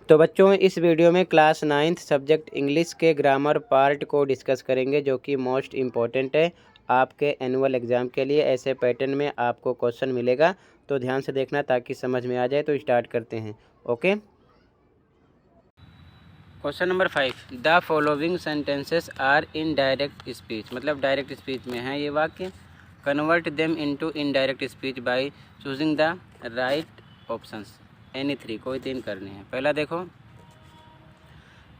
तो बच्चों इस वीडियो में क्लास 9th सब्जेक्ट इंग्लिश के ग्रामर पार्ट को डिस्कस करेंगे, जो कि मोस्ट इम्पॉर्टेंट है आपके एनुअल एग्ज़ाम के लिए। ऐसे पैटर्न में आपको क्वेश्चन मिलेगा, तो ध्यान से देखना ताकि समझ में आ जाए। तो स्टार्ट करते हैं। Okay, question number 5, the following sentences are in direct speech, मतलब डायरेक्ट स्पीच में है ये वाक्य। Convert them into indirect speech by choosing the right options, any 3, कोई 3 करने हैं। पहला देखो,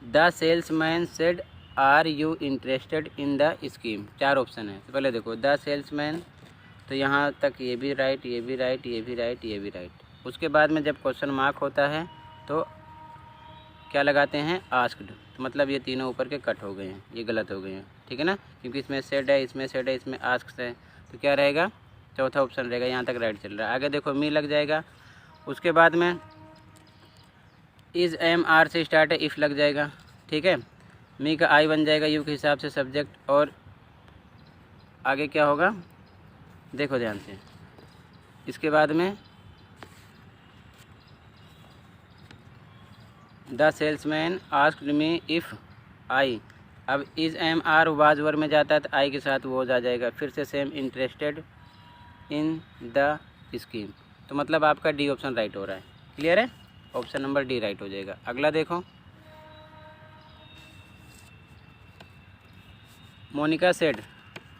the salesman said are you interested in the scheme. 4 option है। तो पहले देखो द सेल्समैन, तो यहाँ तक ये भी राइट, ये भी राइट, ये भी राइट, ये भी राइट। उसके बाद में जब क्वेश्चन मार्क होता है तो क्या लगाते हैं, आस्क्ड, तो मतलब ये तीनों ऊपर के कट हो गए हैं, ये गलत हो गए हैं, ठीक है ना, क्योंकि इसमें सेड है, इसमें सेड है, इसमें आस्क्ड है। तो क्या रहेगा, चौथा ऑप्शन रहेगा। यहाँ तक राइट चल रहा है। आगे देखो मी लग जाएगा। उसके बाद में इज़ एम आर से स्टार्ट है, इफ़ लग जाएगा, ठीक है। मी का आई बन जाएगा यू के हिसाब से सब्जेक्ट। और आगे क्या होगा, देखो ध्यान से। इसके बाद में the salesman asked me if I, अब is am are was were में जाता है तो आई के साथ वो आ जाएगा। फिर से same, interested in the scheme, तो मतलब आपका डी ऑप्शन राइट हो रहा है। क्लियर है, ऑप्शन नंबर डी राइट हो जाएगा। अगला देखो, Monica said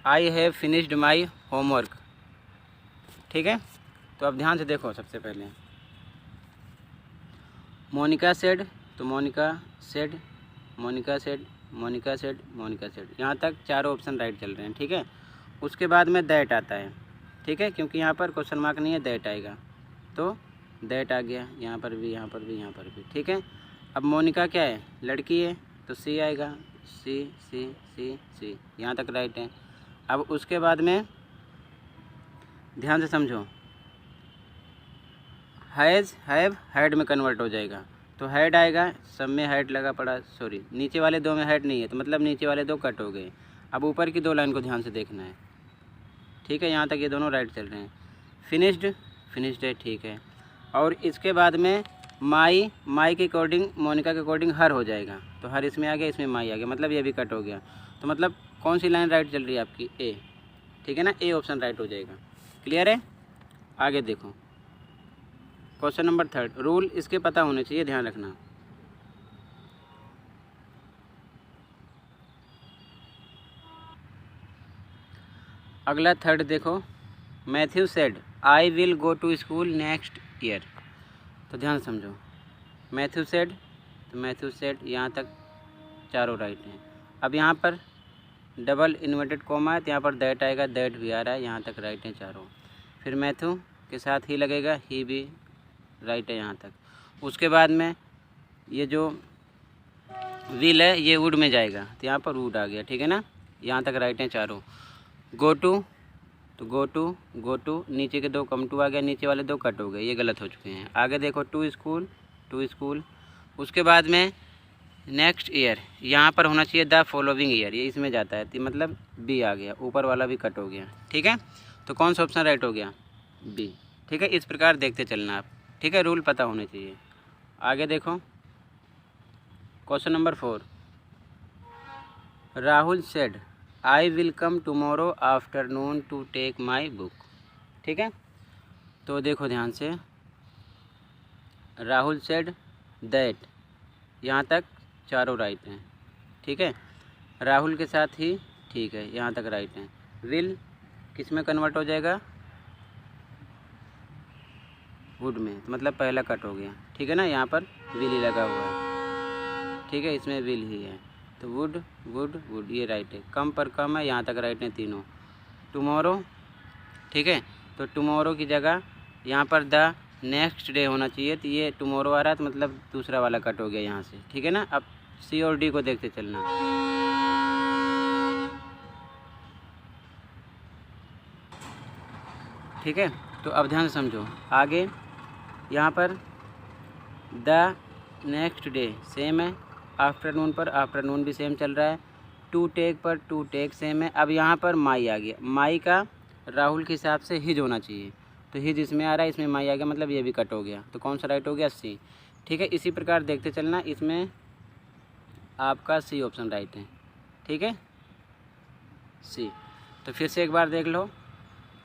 I have finished my homework, ठीक है। तो अब ध्यान से देखो, सबसे पहले मोनिका सेड, तो Monica said, Monica said, Monica said, Monica said, यहाँ तक चारों ऑप्शन राइट चल रहे हैं, ठीक है। उसके बाद में दैट आता है, ठीक है, क्योंकि यहाँ पर क्वेश्चन मार्क नहीं है, दैट आएगा, तो दैट आ गया। यहाँ पर भी, यहाँ पर भी, यहाँ पर भी, ठीक है। अब मोनिका क्या है, लड़की है, तो सी आएगा, सी सी सी सी, यहाँ तक राइट है। अब उसके बाद में ध्यान से समझो, हैज़ हैव हैड में कन्वर्ट हो जाएगा, तो हैड आएगा, सब में हैड लगा पड़ा, सॉरी नीचे वाले दो में हैड नहीं है, तो मतलब नीचे वाले दो कट हो गए। अब ऊपर की 2 लाइन को ध्यान से देखना है, ठीक है। यहाँ तक ये दोनों राइट चल रहे हैं। फिनिश्ड, फिनिश्ड है, ठीक है। और इसके बाद में माई, माई के अकॉर्डिंग, मोनिका के अकॉर्डिंग हर हो जाएगा, तो हर इसमें आ गया, इसमें माई आ गया, मतलब ये भी कट हो गया। तो मतलब कौन सी लाइन राइट चल रही है आपकी, ए, ठीक है ना, ए ऑप्शन राइट हो जाएगा। क्लियर है। आगे देखो, क्वेश्चन नंबर 3, रूल इसके पता होने चाहिए, ध्यान रखना। अगला 3 देखो, Matthew said I will go to school next year, तो ध्यान समझो। मैथ्यू सेड, तो मैथ्यू सेड, यहाँ तक चारों राइट हैं। अब यहाँ पर डबल इन्वर्टेड कॉमा है, तो यहाँ पर दैट आएगा, दैट भी आ रहा है, यहाँ तक राइट हैं चारों। फिर मैथ्यू के साथ ही लगेगा, ही भी राइट है यहाँ तक। उसके बाद में ये जो विल है ये वुड में जाएगा, तो यहाँ पर वुड आ गया, ठीक है ना, यहाँ तक राइट हैं चारों। गो टू, तो गो टू, गो टू, नीचे के 2 कम टू आ गया, नीचे वाले 2 कट हो गए, ये गलत हो चुके हैं। आगे देखो, टू स्कूल, टू स्कूल। उसके बाद में नेक्स्ट ईयर, यहाँ पर होना चाहिए द फॉलोइंग ईयर, ये इसमें जाता है, तो मतलब बी आ गया, ऊपर वाला भी कट हो गया, ठीक है। तो कौन सा ऑप्शन राइट हो गया, बी, ठीक है। इस प्रकार देखते चलना आप, ठीक है, रूल पता होने चाहिए। आगे देखो, question number 4, Rahul said I will come tomorrow afternoon to take my book, ठीक है। तो देखो ध्यान से, राहुल सेड दैट, यहाँ तक चारों राइट हैं, ठीक है। राहुल के साथ ही ठीक है, यहाँ तक राइट हैं। विल किस में कन्वर्ट हो जाएगा, वुड में, तो मतलब पहला कट हो गया, ठीक है ना, यहाँ पर विल ही लगा हुआ है, ठीक है, इसमें विल ही है, तो वुड वुड वुड, ये राइट है। कम पर कम है, यहाँ तक राइट है तीनों। टुमारो, ठीक है, तो टुमारो की जगह यहाँ पर द नेक्स्ट डे होना चाहिए, तो ये टुमारो आ रहा है, तो मतलब दूसरा वाला कट हो गया यहाँ से, ठीक है ना। अब सी और डी को देखते चलना, ठीक है। तो अब ध्यान से समझो, आगे यहाँ पर द नेक्स्ट डे सेम है, आफ्टरनून पर आफ्टरनून भी सेम चल रहा है, टू टेक पर टू टेक सेम है। अब यहाँ पर माई आ गया, माई का राहुल के हिसाब से हिज होना चाहिए, तो हिज इसमें आ रहा है, इसमें माई आ गया, मतलब ये भी कट हो गया, तो कौन सा राइट हो गया, सी। ठीक है, इसी प्रकार देखते चलना। इसमें आपका सी ऑप्शन राइट है। ठीक है, सी। तो फिर से एक बार देख लो,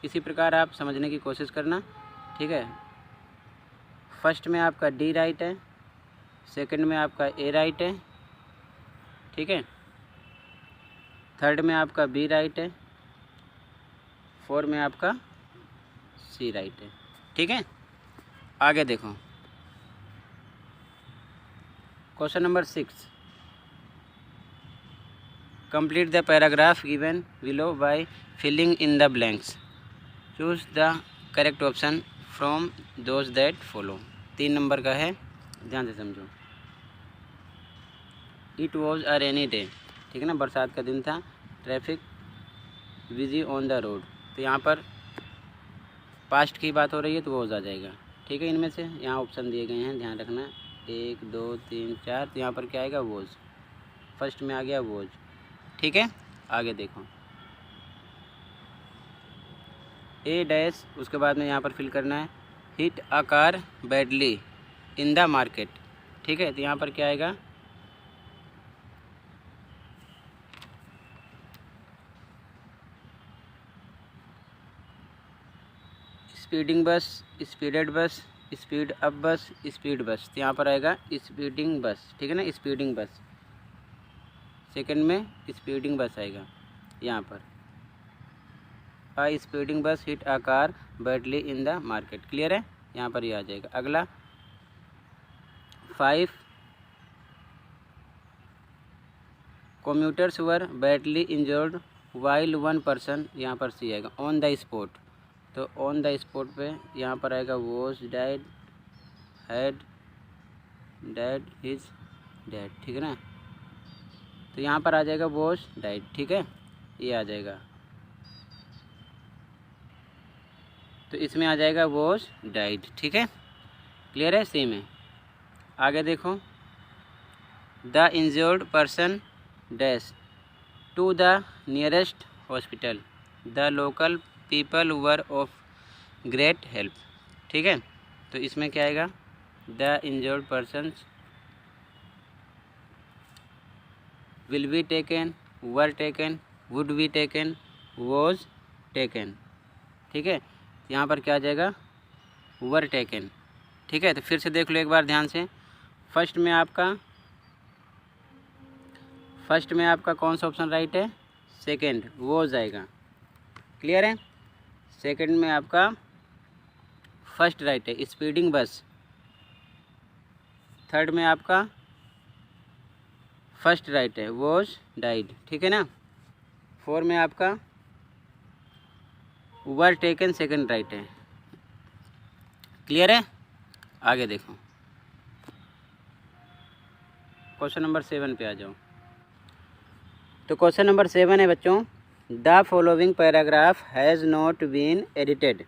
इसी प्रकार आप समझने की कोशिश करना। ठीक है, फर्स्ट में आपका डी राइट है, सेकंड में आपका ए राइट है, ठीक है, थर्ड में आपका बी राइट है, फोर्थ में आपका सी राइट है। ठीक है, आगे देखो question number 6। Complete the paragraph given below by filling in the blanks. Choose the correct option from those that follow. 3 number का है, ध्यान से समझो। It was a rainy day, ठीक है ना, बरसात का दिन था। Traffic busy on the road, तो यहाँ पर पास्ट की बात हो रही है तो वॉज आ जाएगा। ठीक है, इनमें से यहाँ ऑप्शन दिए गए हैं, ध्यान रखना, 1 2 3 4, तो यहाँ पर क्या आएगा, वॉज। फर्स्ट में आ गया वॉज। ठीक है, आगे देखो, ए डैश, उसके बाद में यहाँ पर फिल करना है, hit a car badly in the market. ठीक है, तो यहाँ पर क्या आएगा, स्पीडिंग बस, स्पीडेड बस, स्पीड अप बस, स्पीड बस, तो यहाँ पर आएगा स्पीडिंग बस। ठीक है ना, स्पीडिंग बस, सेकंड में स्पीडिंग बस आएगा यहाँ पर। स्पीडिंग बस hit a car badly in the market. Clear है, यहाँ पर ये आ जाएगा। अगला 5 कम्यूटर्स वर बैडली इंजर्ड वाइल 1 पर्सन, यहाँ पर सी आएगा, ऑन द स्पॉट। तो ऑन द स्पॉट पे यहाँ पर आएगा was died, had dad, his dad. ठीक है ना, तो यहाँ पर आ जाएगा वॉज डाइड। ठीक है, ये आ जाएगा, तो इसमें आ जाएगा वॉज डाइड। ठीक है, क्लियर है, सी में। आगे देखो, the injured person dash to the nearest hospital, the local people were of great help. ठीक है, तो इसमें क्या आएगा, the injured person will be taken, were taken, would be taken, was taken. ठीक है, यहाँ पर क्या आ जाएगा, वर टेकन। ठीक है, तो फिर से देख लो एक बार ध्यान से। फर्स्ट में आपका कौन सा ऑप्शन राइट है, सेकंड, वॉज आएगा। क्लियर है, सेकंड में आपका फर्स्ट राइट है, स्पीडिंग बस। थर्ड में आपका फर्स्ट राइट है, वॉज डाइड। ठीक है ना, फोर में आपका वर टेकन, सेकंड राइट है। क्लियर है, आगे देखो, क्वेश्चन नंबर 7 पे आ जाओ। तो क्वेश्चन नंबर 7 है बच्चों, the following paragraph has not been edited,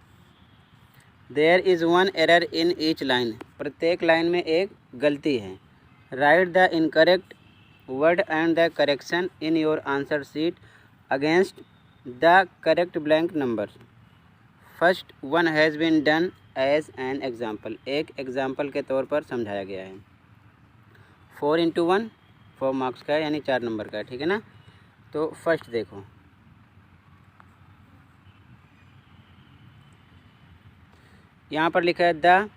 there is 1 error in each line. प्रत्येक लाइन में एक गलती है। Write the incorrect word and the correction in your answer sheet against the correct blank number. First one has been done as an example, एक example के तौर पर समझाया गया है। 4×1 4 मार्क्स का है, यानी 4 नंबर का है। ठीक है ना, तो फर्स्ट देखो, यहाँ पर लिखा है the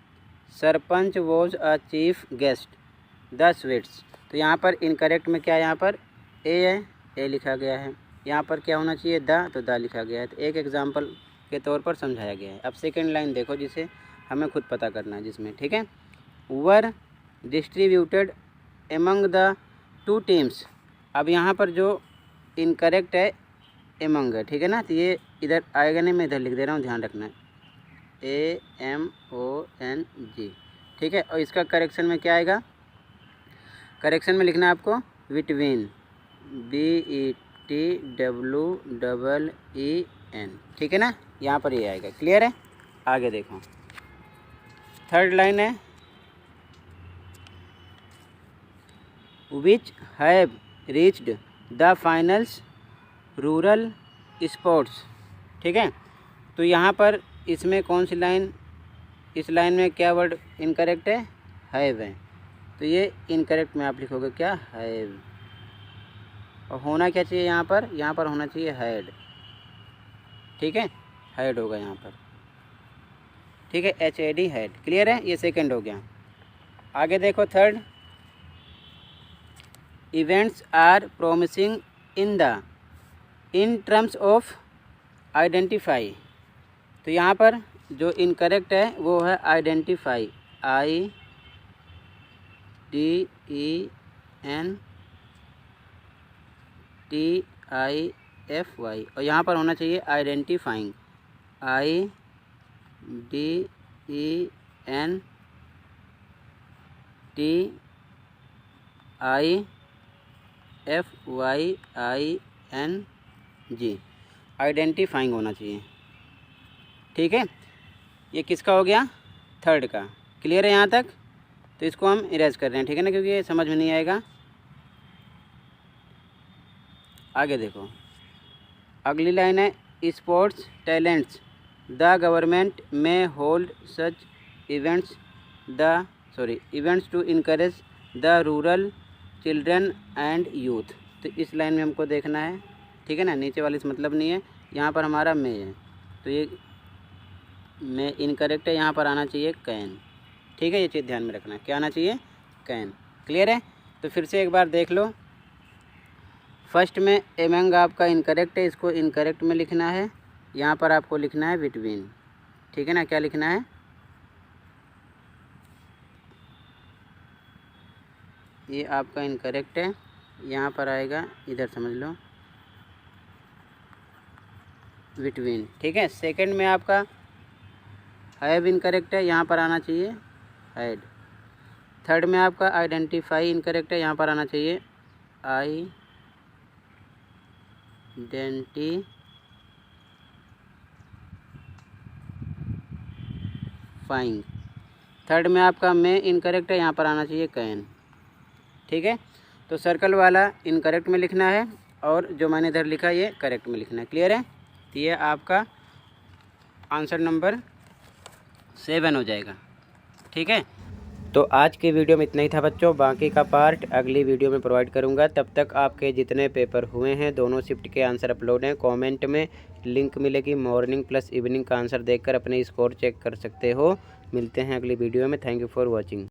sarpanch was a chief guest the sweets. तो यहाँ पर इनकरेक्ट में क्या है, यहाँ पर ए है, ए लिखा गया है। यहाँ पर क्या होना चाहिए, द, तो द लिखा गया है। तो एक एग्जाम्पल के तौर पर समझाया गया है। अब सेकंड लाइन देखो, जिसे हमें खुद पता करना है जिसमें। ठीक है, वर डिस्ट्रीब्यूटेड एमंग द 2 टीम्स। अब यहाँ पर जो इनकरेक्ट है एमंग है। ठीक है ना, तो ये इधर आएगा नहीं, मैं इधर लिख दे रहा हूँ, ध्यान रखना है, AMONG। ठीक है, और इसका करेक्शन में क्या आएगा, करेक्शन में लिखना है आपको बिटवीन, BETWEEN। ठीक है ना, यहाँ पर ये आएगा। क्लियर है, आगे देखो, थर्ड लाइन है, which have reached the finals rural sports. ठीक है, तो यहाँ पर इसमें कौन सी लाइन, इस लाइन में क्या वर्ड इनकरेक्ट है, हैव है, तो ये इनकरेक्ट में आप लिखोगे क्या, हैव। और होना क्या चाहिए यहाँ पर होना चाहिए हैड, ठीक है, हैड होगा यहाँ पर, ठीक है, HAD हैड। क्लियर है, ये सेकंड हो गया। आगे देखो third, events are promising in terms of identify. तो यहाँ पर जो इनकरेक्ट है वो है आइडेंटिफाई, IDENTIFY, और यहाँ पर होना चाहिए आइडेंटिफाइंग, IDENTIFYING, आइडेंटिफाइंग होना चाहिए, ठीक है। ये किसका हो गया, थर्ड का। क्लियर है यहाँ तक, तो इसको हम इरेज कर रहे हैं, ठीक है ना, क्योंकि ये समझ में नहीं आएगा। आगे देखो, अगली लाइन है, sports talents, the government may hold such events to encourage the rural children and youth. तो इस लाइन में हमको देखना है, ठीक है ना, नीचे वाली से मतलब नहीं है, यहाँ पर हमारा में है, तो ये में इनकरेक्ट है, यहाँ पर आना चाहिए कैन, ठीक है, ये चीज़ ध्यान में रखना है, क्या आना चाहिए, कैन। क्लियर है, तो फिर से एक बार देख लो। फर्स्ट में एमंग आपका इनकरेक्ट है, इसको इनकरेक्ट में लिखना है, यहाँ पर आपको लिखना है बिटवीन, ठीक है ना, क्या लिखना है, ये आपका इनकरेक्ट है, यहाँ पर आएगा, इधर समझ लो, बिटवीन, ठीक है। सेकंड में आपका हैव इनकरेक्ट है, यहाँ पर आना चाहिए हैड। थर्ड में आपका आइडेंटिफाई इनकरेक्ट है, यहाँ पर आना चाहिए आइडेंटिफाइंग। थर्ड में आपका में इनकरेक्ट है, यहाँ पर आना चाहिए कैन, ठीक है। तो सर्कल वाला इनकरेक्ट में लिखना है और जो मैंने इधर लिखा ये करेक्ट में लिखना है। क्लियर है, तो ये आपका आंसर नंबर 7 हो जाएगा, ठीक है। तो आज की वीडियो में इतना ही था बच्चों, बाकी का पार्ट अगली वीडियो में प्रोवाइड करूंगा। तब तक आपके जितने पेपर हुए हैं दोनों शिफ्ट के आंसर अपलोड हैं, कमेंट में लिंक मिलेगी, मॉर्निंग प्लस इवनिंग का आंसर देखकर अपने स्कोर चेक कर सकते हो। मिलते हैं अगली वीडियो में, थैंक यू फॉर वॉचिंग।